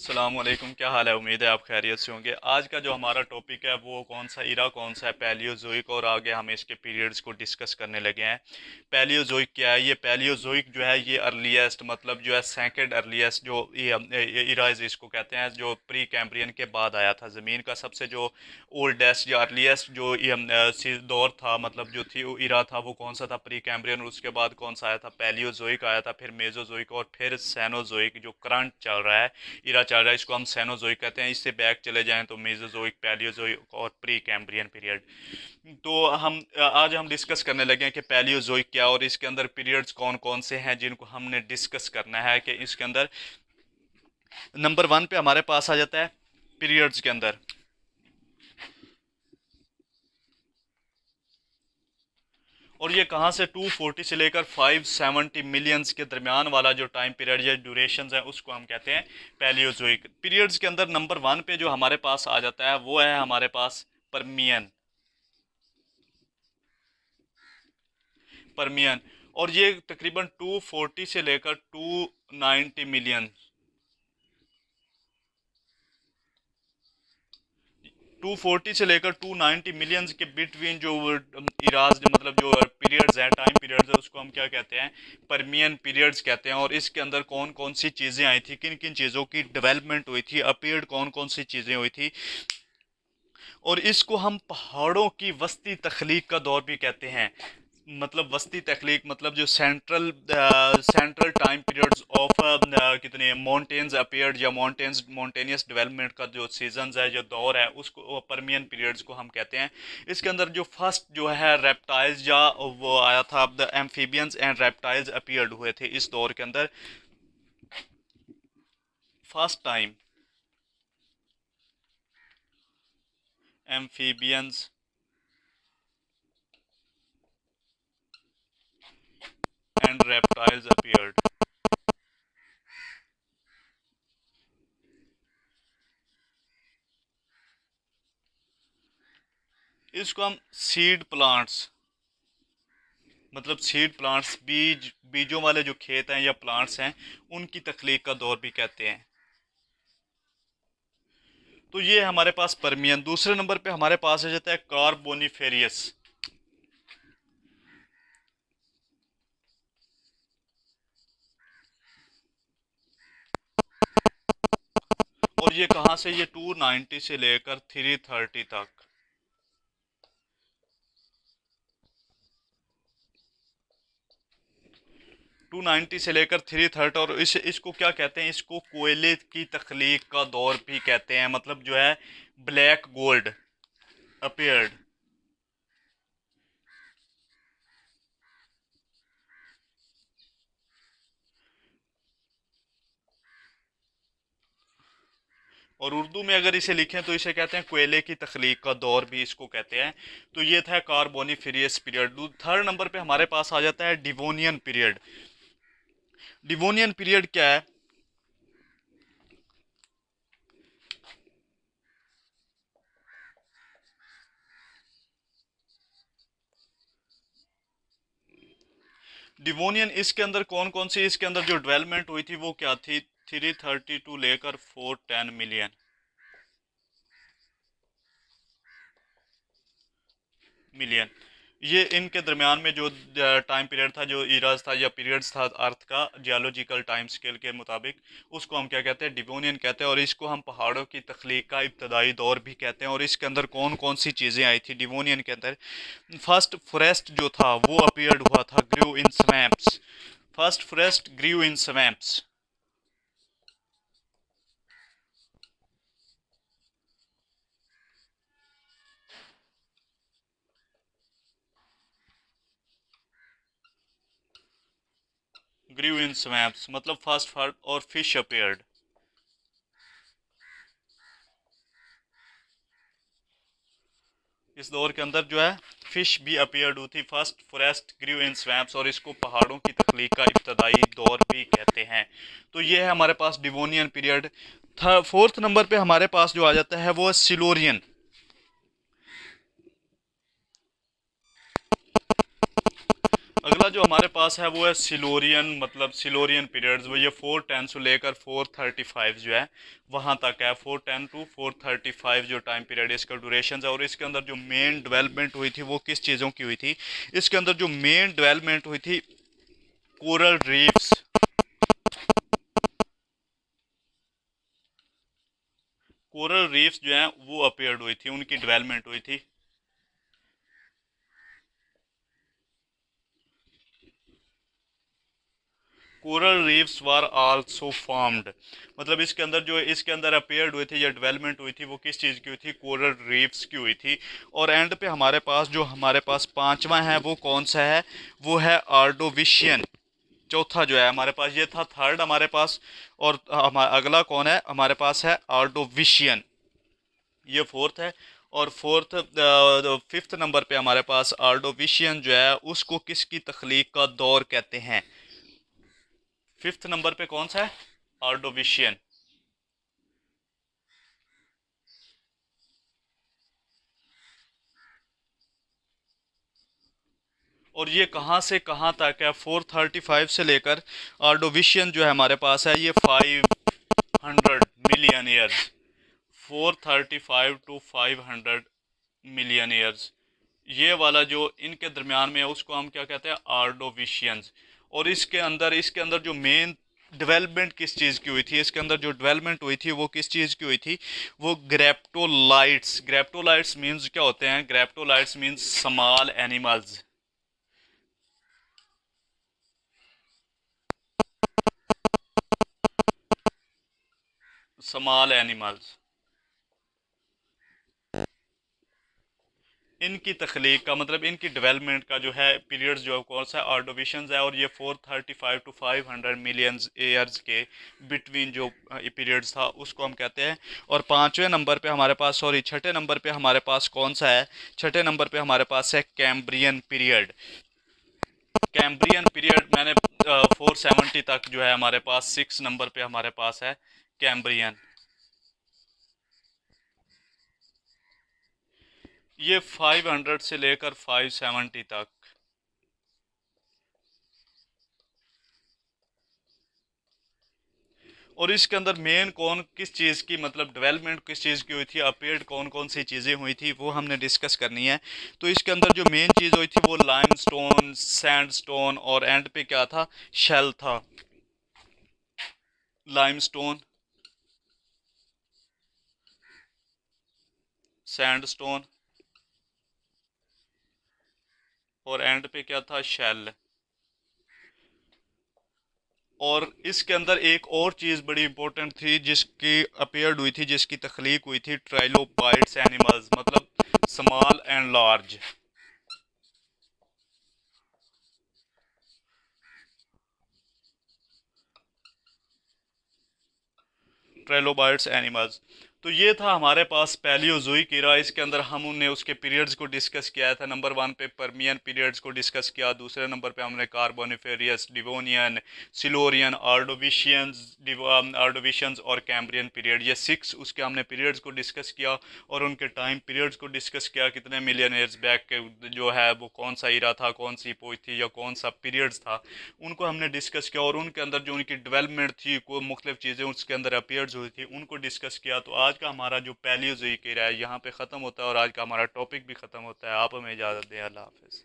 अस्सलामुअलैकुम, क्या हाल है। उम्मीद है आप खैरियत से होंगे। आज का जो हमारा टॉपिक है वो कौन सा इरा कौन सा है, पैलियोजोइक, और आगे हम इसके पीरियड्स को डिस्कस करने लगे हैं। पैलियोजोइक क्या है? ये पैलियोजोइक जो है ये अर्लीस्ट मतलब जो है सेकंड अर्लीस्ट जो इराज इसको कहते हैं, जो प्री कैम्ब्रियन के बाद आया था। ज़मीन का सबसे जो ओल्डेस्ट या अर्लीस्ट जो दौर था, मतलब जो थी वो इरा था, वो कौन सा था? Pre Cambrian. उसके बाद कौन सा आया था? पैलियोजोइक आया था, फिर मेजोजोइक, और फिर सैनोजोइक जो करंट चल रहा है, इरा चल रहा है, इसको हम सेनोजोइक कहते हैं। इससे बैक चले जाएं तो मेसोजोइक, पैलियोजोइक और प्री कैम्ब्रियन पीरियड। तो हम आज हम डिस्कस करने लगे हैं कि पैलियोजोइक क्या, और इसके अंदर पीरियड्स कौन कौन से हैं जिनको हमने डिस्कस करना है। कि इसके अंदर नंबर 1 पे हमारे पास आ जाता है पीरियड्स के अंदर, और ये कहाँ से 240 से लेकर 570 मिलियंस के दरमियान वाला जो टाइम पीरियड या ड्यूरेशंस है उसको हम कहते हैं पैलियोजोइक पीरियड्स के अंदर। नंबर 1 पे जो हमारे पास आ जाता है वो है हमारे पास परमियन। परमियन, और ये तकरीबन 240 से लेकर 290 मिलियन, 240 से लेकर 290 मिलियंस के बिटवीन जो इराज मतलब जो पीरियड्स हैं, टाइम पीरियड्स है, उसको हम क्या कहते हैं? परमियन पीरियड्स कहते हैं। और इसके अंदर कौन कौन सी चीज़ें आई थी, किन किन चीज़ों की डेवलपमेंट हुई थी, अपीयर्ड कौन कौन सी चीज़ें हुई थी, और इसको हम पहाड़ों की वस्ती तख्लीक का दौर भी कहते हैं। मतलब वस्ती तख्लीक मतलब जो सेंट्रल टाइम पीरियड्स ऑफ कितने माउंटेन्स अपीयर्ड, या माउंटेनियस डेवलपमेंट का जो सीजन्स है, जो दौर है, उसको परमियन पीरियड्स को हम कहते हैं। इसके अंदर जो फर्स्ट जो है रेप्टाइल्स या वो आया था, the amphibians and reptiles appeared हुए थे इस दौर के अंदर first time. Amphibians and reptiles appeared. इसको हम सीड प्लांट्स, मतलब सीड प्लांट्स, बीजों वाले जो खेत हैं या प्लांट्स हैं, उनकी तख्लीक का दौर भी कहते हैं। तो ये हमारे पास परमियन। दूसरे नंबर पे हमारे पास आ जाता है कार्बोनिफेरियस। और ये कहाँ से? ये 290 से लेकर 330 तक। 290 से लेकर 330, और इसको क्या कहते हैं? इसको कोयले की तख्लीक का दौर भी कहते हैं। मतलब जो है ब्लैक गोल्ड अपीयर्ड। और उर्दू में अगर इसे लिखें तो इसे कहते हैं कोयले की तख्लीक का दौर भी इसको कहते हैं। तो ये था कार्बोनिफेरियस पीरियड। थर्ड नंबर पे हमारे पास आ जाता है डिवोनियन पीरियड। डिवोनियन पीरियड क्या है? डिवोनियन, इसके अंदर कौन कौन सी इसके अंदर जो डेवलपमेंट हुई थी वो क्या थी? 330 टू लेकर 410 मिलियन। ये इनके दरमियान में जो टाइम पीरियड था, जो इराज था या पीरियड्स था अर्थ का जियोलॉजिकल टाइम स्केल के मुताबिक, उसको हम क्या कहते हैं? डिवोनियन कहते हैं। और इसको हम पहाड़ों की तख्लीक का इब्तदाई दौर भी कहते हैं। और इसके अंदर कौन कौन सी चीज़ें आई थी डिवोनियन के अंदर? फर्स्ट फॉरेस्ट जो था वो अपीयर्ड हुआ था, ग्रू इन स्वैम्प्स। फर्स्ट फॉरेस्ट ग्रू इन स्वैम्प्स। ग्रू इन स्वैम्प्स मतलब फर्स्ट, और फिश अपीयर्ड। इस दौर के अंदर जो है फिश भी अपीयर्ड हुई थी। फर्स्ट फॉरेस्ट ग्रू इन स्वैम्प्स, और इसको पहाड़ों की तख्लीक का इब्तदाई दौर भी कहते हैं। तो ये है हमारे पास डिवोनियन पीरियड। फोर्थ नंबर पे हमारे पास जो आ जाता है वो सिलोरियन। अगला जो हमारे पास है वो है सिलोरियन, मतलब सिलोरियन पीरियड्स, वो ये 410 से लेकर 435 जो है वहाँ तक है। 410 टू 435 जो टाइम पीरियड है इसका ड्यूरेशन है। और इसके अंदर जो मेन डेवलपमेंट हुई थी वो किस चीज़ों की हुई थी? इसके अंदर जो मेन डेवलपमेंट हुई थी, कोरल रीफ्स, कोरल रीफ्स जो हैं वो अपीयर्ड हुई थी, उनकी डेवलपमेंट हुई थी। Coral reefs were also formed, मतलब इसके अंदर जो इसके अंदर अपीयर्ड हुई थी या डेवलपमेंट हुई थी वो किस चीज़ की हुई थी? कोरल रीफ्स की हुई थी। और एंड पे हमारे पास जो हमारे पास पांचवा है वो कौन सा है? वो है आर्डोविशियन। चौथा जो है हमारे पास, ये था थर्ड हमारे पास, और अगला कौन है हमारे पास? है आर्डोविशियन, ये फोर्थ है। और फोर्थ फिफ्थ नंबर पे हमारे पास आर्डोविशियन जो है उसको किसकी तख्लीक का दौर कहते हैं? फिफ्थ नंबर पे कौन सा है? आर्डोविशियन। और ये कहाँ से कहाँ तक है? 435 से लेकर आर्डोविशियन जो है हमारे पास है ये 500 million years. 435 to 500 million years, ये वाला जो इनके दरमियान में है उसको हम क्या कहते हैं? आर्डोविशियंस। और इसके अंदर जो मेन डेवलपमेंट किस चीज़ की हुई थी? इसके अंदर जो डेवलपमेंट हुई थी वो किस चीज़ की हुई थी? वो ग्रेप्टोलाइट्स। ग्रेप्टोलाइट्स मीन्स क्या होते हैं? Graptolites means small animals, small animals, इनकी तख्लीक का मतलब इनकी डेवलपमेंट का जो है पीरियड्स जो कौन सा? ऑर्डोविशंस है। और ये 435 टू 500 मिलियन ईयर्स के बिटवीन जो पीरियड्स था उसको हम कहते हैं। और पांचवें नंबर पे हमारे पास, सॉरी छठे नंबर पे हमारे पास कौन सा है? छठे नंबर पे हमारे पास है कैम्ब्रियन पीरियड। कैम्ब्रियन पीरियड मैंने 470 तक जो है हमारे पास, सिक्स नंबर पे हमारे पास है कैम्ब्रियन। ये 500 से लेकर 570 तक। और इसके अंदर मेन कौन किस चीज़ की, मतलब डेवलपमेंट किस चीज़ की हुई थी? अपेयर्ड कौन कौन सी चीज़ें हुई थी वो हमने डिस्कस करनी है। तो इसके अंदर जो मेन चीज़ हुई थी वो लाइमस्टोन, सैंडस्टोन, और एंड पे क्या था? शेल था। लाइमस्टोन, सैंडस्टोन, और एंड पे क्या था? शेल। और इसके अंदर एक और चीज़ बड़ी इंपॉर्टेंट थी जिसकी अपेयर्ड हुई थी, जिसकी तख्लीक हुई थी, ट्राइलोबाइट्स एनिमल्स, मतलब स्मॉल एंड लार्ज। ट्रेलोबाइट्स एनिमल्स। तो ये था हमारे पास पैलियोजोइक ईरा। इसके अंदर हमने उसके पीरियड्स को डिस्कस किया था। नंबर वन पे परमियन पीरियड्स को डिस्कस किया, दूसरे नंबर पे हमने कार्बोनिफेरियस, डिवोनियन, सिलोरियन, आर्डोविशियंस और कैम्ब्रियन पीरियड, ये सिक्स उसके हमने पीरियड्स को डिस्कस किया। और उनके टाइम पीरियड्स को डिस्कस किया, कितने मिलियन ईयर्स बैक के जो है वो कौन सा ईरा था, कौन सी एपोक थी या कौन सा पीरियड्स था, उनको हमने डिस्कस किया। और उनके अंदर जो उनकी डेवलपमेंट थी, को मुख्तलिफ चीज़ें उसके अंदर अपीयर्स हुई थी, उनको डिस्कस किया। तो आज का हमारा जो पैलियोज़ोइक एरा है यहाँ पे ख़त्म होता है और आज का हमारा टॉपिक भी ख़त्म होता है। आप हमें इजाज़त दें। अल्लाह हाफ़िज़।